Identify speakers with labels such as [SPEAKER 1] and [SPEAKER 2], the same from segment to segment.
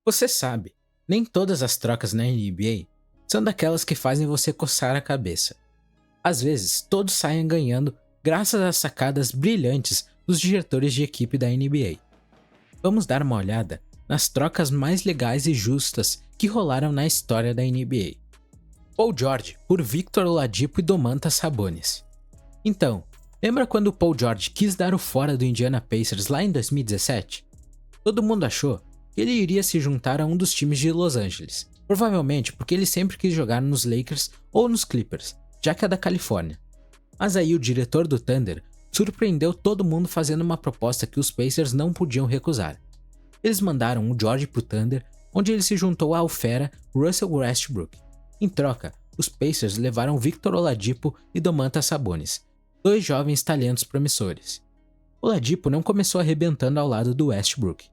[SPEAKER 1] Você sabe, nem todas as trocas na NBA são daquelas que fazem você coçar a cabeça. Às vezes, todos saem ganhando graças às sacadas brilhantes dos diretores de equipe da NBA. Vamos dar uma olhada nas trocas mais legais e justas que rolaram na história da NBA. Paul George por Victor Oladipo e Domantas Sabonis. Então, lembra quando o Paul George quis dar o fora do Indiana Pacers lá em 2017? Todo mundo achou que ele iria se juntar a um dos times de Los Angeles, provavelmente porque ele sempre quis jogar nos Lakers ou nos Clippers, já que é da Califórnia. Mas aí o diretor do Thunder surpreendeu todo mundo fazendo uma proposta que os Pacers não podiam recusar. Eles mandaram o George pro Thunder, onde ele se juntou ao fera Russell Westbrook. Em troca, os Pacers levaram Victor Oladipo e Domantas Sabonis, dois jovens talentos promissores. Oladipo não começou arrebentando ao lado do Westbrook,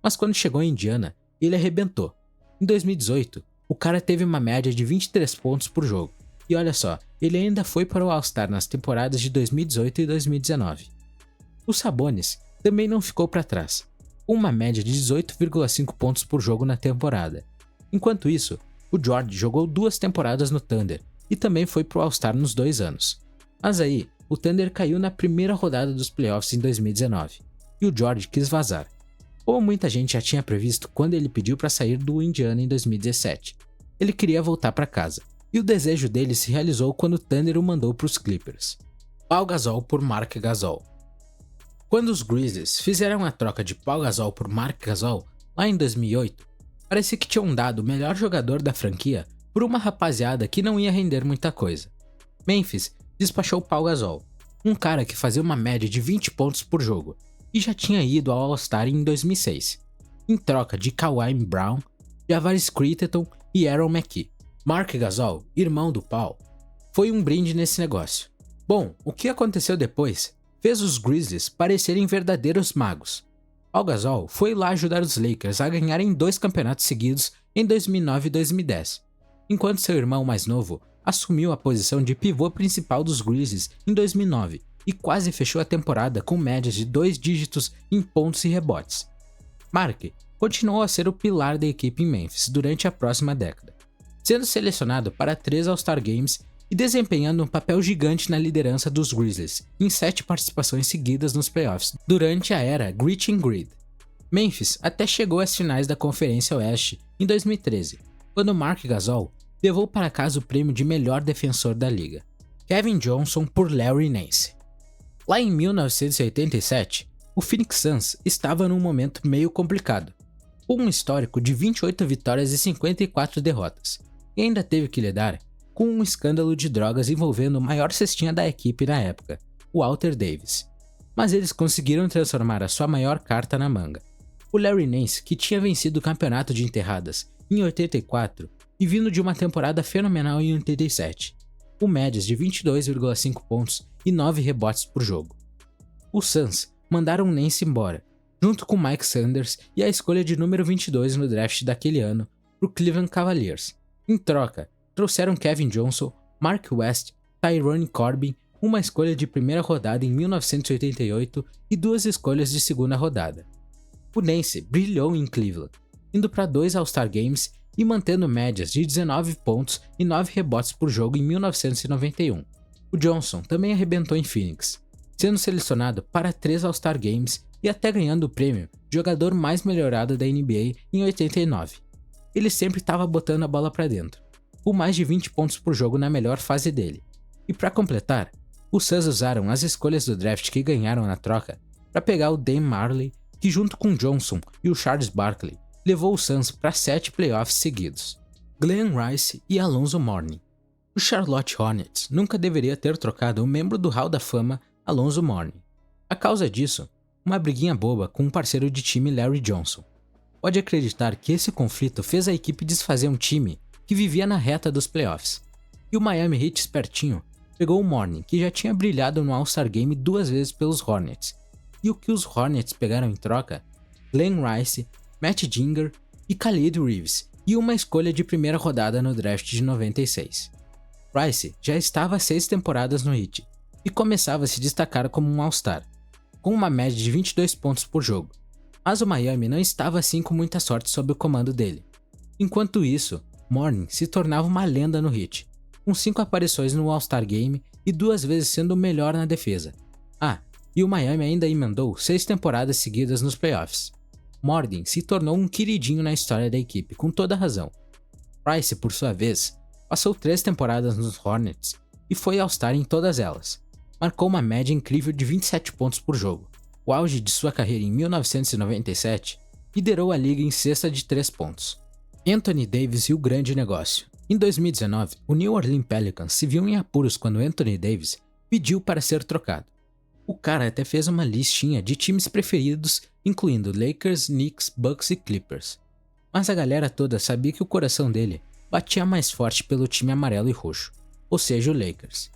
[SPEAKER 1] mas quando chegou em Indiana, ele arrebentou. Em 2018, o cara teve uma média de 23 pontos por jogo, e olha só, ele ainda foi para o All-Star nas temporadas de 2018 e 2019. O Sabonis também não ficou para trás, com uma média de 18,5 pontos por jogo na temporada. Enquanto isso, o George jogou 2 temporadas no Thunder e também foi pro All-Star nos 2 anos. Mas aí, o Thunder caiu na primeira rodada dos playoffs em 2019, e o George quis vazar. Como muita gente já tinha previsto quando ele pediu para sair do Indiana em 2017. Ele queria voltar para casa, e o desejo dele se realizou quando o Thunder o mandou para os Clippers. Pau Gasol por Marc Gasol. Quando os Grizzlies fizeram a troca de Pau Gasol por Marc Gasol, lá em 2008, parecia que tinham dado o melhor jogador da franquia por uma rapaziada que não ia render muita coisa. Memphis despachou Pau Gasol, um cara que fazia uma média de 20 pontos por jogo, e já tinha ido ao All-Star em 2006, em troca de Kawhi Brown, Javaris Crittenton e Aaron McKee. Marc Gasol, irmão do Pau, foi um brinde nesse negócio. Bom, o que aconteceu depois fez os Grizzlies parecerem verdadeiros magos. Pau Gasol foi lá ajudar os Lakers a ganharem 2 campeonatos seguidos em 2009 e 2010, enquanto seu irmão mais novo assumiu a posição de pivô principal dos Grizzlies em 2009 e quase fechou a temporada com médias de 2 dígitos em pontos e rebotes. Marc continuou a ser o pilar da equipe em Memphis durante a próxima década, sendo selecionado para 3 All-Star Games e desempenhando um papel gigante na liderança dos Grizzlies em 7 participações seguidas nos playoffs durante a era Grit and Grid. Memphis até chegou às finais da Conferência Oeste em 2013, quando Marc Gasol levou para casa o prêmio de melhor defensor da liga. Kevin Johnson por Larry Nance. Lá em 1987, o Phoenix Suns estava num momento meio complicado, com um histórico de 28 vitórias e 54 derrotas, e ainda teve que lidar com um escândalo de drogas envolvendo o maior cestinha da equipe na época, o Walter Davis. Mas eles conseguiram transformar a sua maior carta na manga. O Larry Nance, que tinha vencido o campeonato de enterradas em 84 e vindo de uma temporada fenomenal em 87, com médias de 22,5 pontos e 9 rebotes por jogo. Os Suns mandaram Nance embora, junto com Mike Sanders e a escolha de número 22 no draft daquele ano para o Cleveland Cavaliers. Em troca, trouxeram Kevin Johnson, Mark West, Tyrone Corbin, uma escolha de primeira rodada em 1988 e 2 escolhas de segunda rodada. O Nance brilhou em Cleveland, indo para 2 All-Star Games e mantendo médias de 19 pontos e 9 rebotes por jogo em 1991. O Johnson também arrebentou em Phoenix, sendo selecionado para 3 All-Star Games e até ganhando o prêmio de jogador mais melhorado da NBA em 89. Ele sempre estava botando a bola para dentro, com mais de 20 pontos por jogo na melhor fase dele. E para completar, os Suns usaram as escolhas do draft que ganharam na troca para pegar o Dame Marley, que junto com Johnson e o Charles Barkley levou o Suns para 7 playoffs seguidos. Glenn Rice e Alonzo Mourning. O Charlotte Hornets nunca deveria ter trocado o membro do Hall da Fama Alonzo Mourning. A causa disso, uma briguinha boba com um parceiro de time Larry Johnson. Pode acreditar que esse conflito fez a equipe desfazer um time que vivia na reta dos playoffs. E o Miami Heat espertinho pegou o Mourning, que já tinha brilhado no All-Star Game 2 vezes pelos Hornets. E o que os Hornets pegaram em troca? Glenn Rice, Matt Dinger e Khalid Reeves, e uma escolha de primeira rodada no draft de 96. Rice já estava há 6 temporadas no Heat e começava a se destacar como um All-Star, com uma média de 22 pontos por jogo, Mas o Miami não estava assim com muita sorte sob o comando dele. Enquanto isso, Mourning se tornava uma lenda no Heat, com 5 aparições no All-Star Game e 2 vezes sendo o melhor na defesa. E o Miami ainda emendou 6 temporadas seguidas nos playoffs. Mourning se tornou um queridinho na história da equipe, com toda razão. Price, por sua vez, passou 3 temporadas nos Hornets e foi All-Star em todas elas. Marcou uma média incrível de 27 pontos por jogo. O auge de sua carreira em 1997, liderou a liga em cesta de 3 pontos. Anthony Davis e o grande negócio. Em 2019, o New Orleans Pelicans se viu em apuros quando Anthony Davis pediu para ser trocado. O cara até fez uma listinha de times preferidos, incluindo Lakers, Knicks, Bucks e Clippers. Mas a galera toda sabia que o coração dele batia mais forte pelo time amarelo e roxo, ou seja, o Lakers.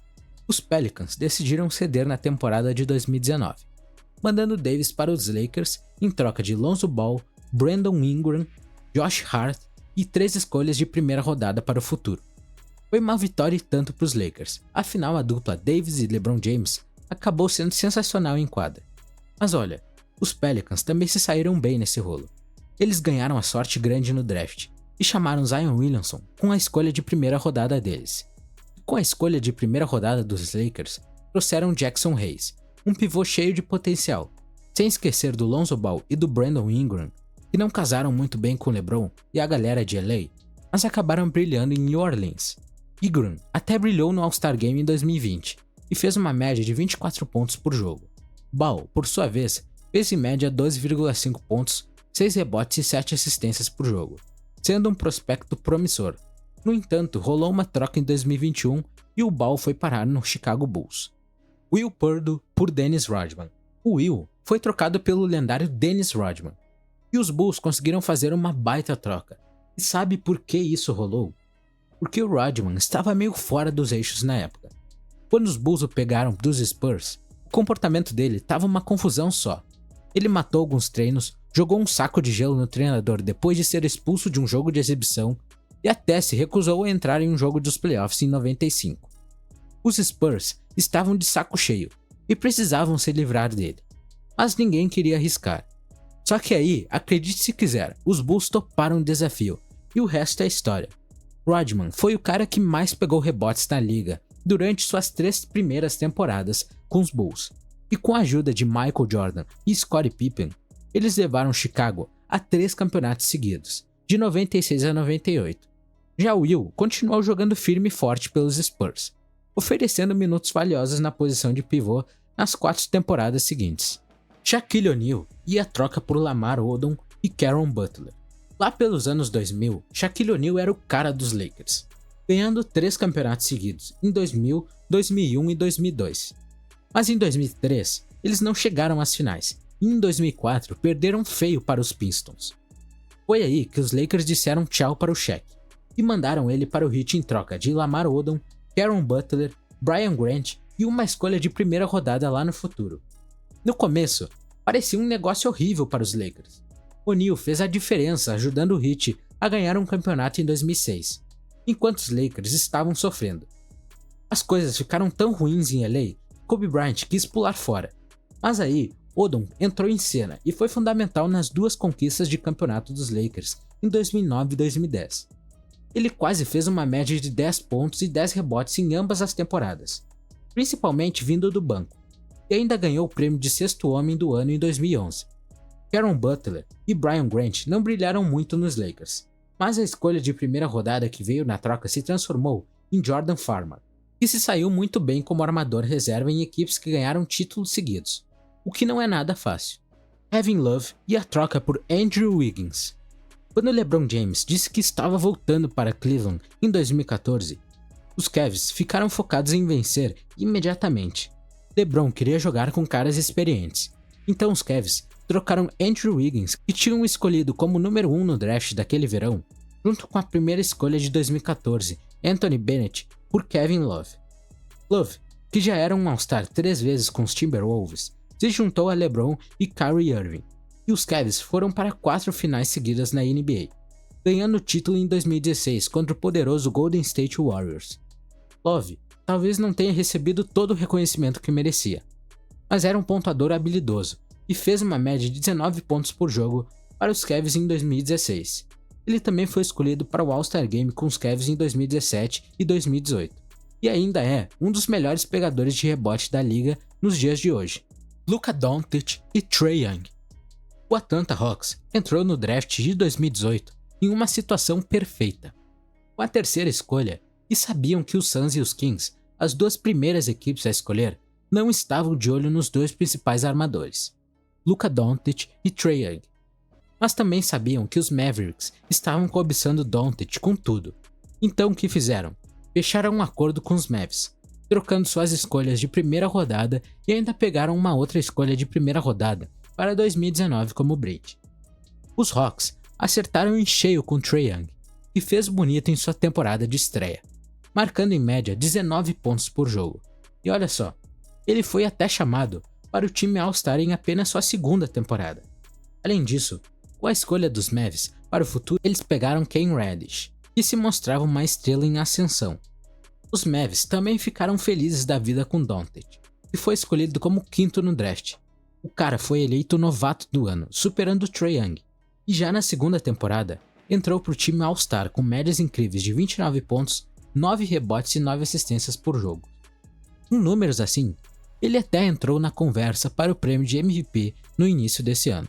[SPEAKER 1] Os Pelicans decidiram ceder na temporada de 2019, mandando Davis para os Lakers em troca de Lonzo Ball, Brandon Ingram, Josh Hart e 3 escolhas de primeira rodada para o futuro. Foi uma vitória e tanto para os Lakers, afinal a dupla Davis e LeBron James acabou sendo sensacional em quadra. Mas olha, os Pelicans também se saíram bem nesse rolo. Eles ganharam a sorte grande no draft e chamaram Zion Williamson com a escolha de primeira rodada deles. Com a escolha de primeira rodada dos Lakers, trouxeram Jackson Hayes, um pivô cheio de potencial, sem esquecer do Lonzo Ball e do Brandon Ingram, que não casaram muito bem com LeBron e a galera de LA, mas acabaram brilhando em New Orleans. Ingram até brilhou no All-Star Game em 2020 e fez uma média de 24 pontos por jogo. Ball, por sua vez, fez em média 12,5 pontos, 6 rebotes e 7 assistências por jogo, sendo um prospecto promissor. No entanto, rolou uma troca em 2021 e o Ball foi parar no Chicago Bulls. Will Purdue por Dennis Rodman. O Will foi trocado pelo lendário Dennis Rodman, e os Bulls conseguiram fazer uma baita troca. E sabe por que isso rolou? Porque o Rodman estava meio fora dos eixos na época. Quando os Bulls o pegaram dos Spurs, o comportamento dele estava uma confusão só. Ele matou alguns treinos, jogou um saco de gelo no treinador depois de ser expulso de um jogo de exibição e até se recusou a entrar em um jogo dos playoffs em 95. Os Spurs estavam de saco cheio e precisavam se livrar dele, mas ninguém queria arriscar. Só que aí, acredite se quiser, os Bulls toparam o desafio e o resto é história. Rodman foi o cara que mais pegou rebotes na liga durante suas 3 primeiras temporadas com os Bulls, e com a ajuda de Michael Jordan e Scottie Pippen, eles levaram Chicago a 3 campeonatos seguidos, de 96 a 98. Já Will continuou jogando firme e forte pelos Spurs, oferecendo minutos valiosos na posição de pivô nas 4 temporadas seguintes. Shaquille O'Neal ia à troca por Lamar Odom e Caron Butler. Lá pelos anos 2000, Shaquille O'Neal era o cara dos Lakers, ganhando 3 campeonatos seguidos em 2000, 2001 e 2002. Mas em 2003, eles não chegaram às finais, e em 2004 perderam feio para os Pistons. Foi aí que os Lakers disseram tchau para o Shaq, e mandaram ele para o Heat em troca de Lamar Odom, Caron Butler, Brian Grant e uma escolha de primeira rodada lá no futuro. No começo, parecia um negócio horrível para os Lakers. O'Neal fez a diferença ajudando o Heat a ganhar um campeonato em 2006, enquanto os Lakers estavam sofrendo. As coisas ficaram tão ruins em LA que Kobe Bryant quis pular fora, mas aí Odom entrou em cena e foi fundamental nas 2 conquistas de campeonato dos Lakers em 2009 e 2010. Ele quase fez uma média de 10 pontos e 10 rebotes em ambas as temporadas, principalmente vindo do banco, e ainda ganhou o prêmio de 6º homem do ano em 2011. Caron Butler e Brian Grant não brilharam muito nos Lakers, mas a escolha de primeira rodada que veio na troca se transformou em Jordan Farmar, que se saiu muito bem como armador reserva em equipes que ganharam títulos seguidos, o que não é nada fácil. Kevin Love e a troca por Andrew Wiggins. Quando LeBron James disse que estava voltando para Cleveland em 2014, os Cavs ficaram focados em vencer imediatamente. LeBron queria jogar com caras experientes, então os Cavs trocaram Andrew Wiggins, que tinham escolhido como número 1 no draft daquele verão, junto com a primeira escolha de 2014, Anthony Bennett, por Kevin Love. Love, que já era um All-Star 3 vezes com os Timberwolves, se juntou a LeBron e Kyrie Irving, e os Cavs foram para 4 finais seguidas na NBA, ganhando o título em 2016 contra o poderoso Golden State Warriors. Love talvez não tenha recebido todo o reconhecimento que merecia, mas era um pontuador habilidoso e fez uma média de 19 pontos por jogo para os Cavs em 2016. Ele também foi escolhido para o All-Star Game com os Cavs em 2017 e 2018, e ainda é um dos melhores pegadores de rebote da liga nos dias de hoje. Luka Doncic e Trae Young. O Atlanta Hawks entrou no draft de 2018 em uma situação perfeita, com a terceira escolha, e sabiam que os Suns e os Kings, as duas primeiras equipes a escolher, não estavam de olho nos dois principais armadores, Luka Doncic e Trae Young. Mas também sabiam que os Mavericks estavam cobiçando Doncic com tudo. Então o que fizeram? Fecharam um acordo com os Mavs, trocando suas escolhas de primeira rodada e ainda pegaram uma outra escolha de primeira rodada para 2019 como brinde. Os Hawks acertaram em cheio com Trae Young, que fez bonito em sua temporada de estreia, marcando em média 19 pontos por jogo. E olha só, ele foi até chamado para o time All-Star em apenas sua segunda temporada. Além disso, com a escolha dos Mavs para o futuro, eles pegaram Cam Reddish, que se mostrava uma estrela em ascensão. Os Mavs também ficaram felizes da vida com Doncic, que foi escolhido como quinto no draft. O cara foi eleito novato do ano, superando Trae Young, e já na segunda temporada, entrou para o time All-Star com médias incríveis de 29 pontos, 9 rebotes e 9 assistências por jogo. Com números assim, ele até entrou na conversa para o prêmio de MVP no início desse ano.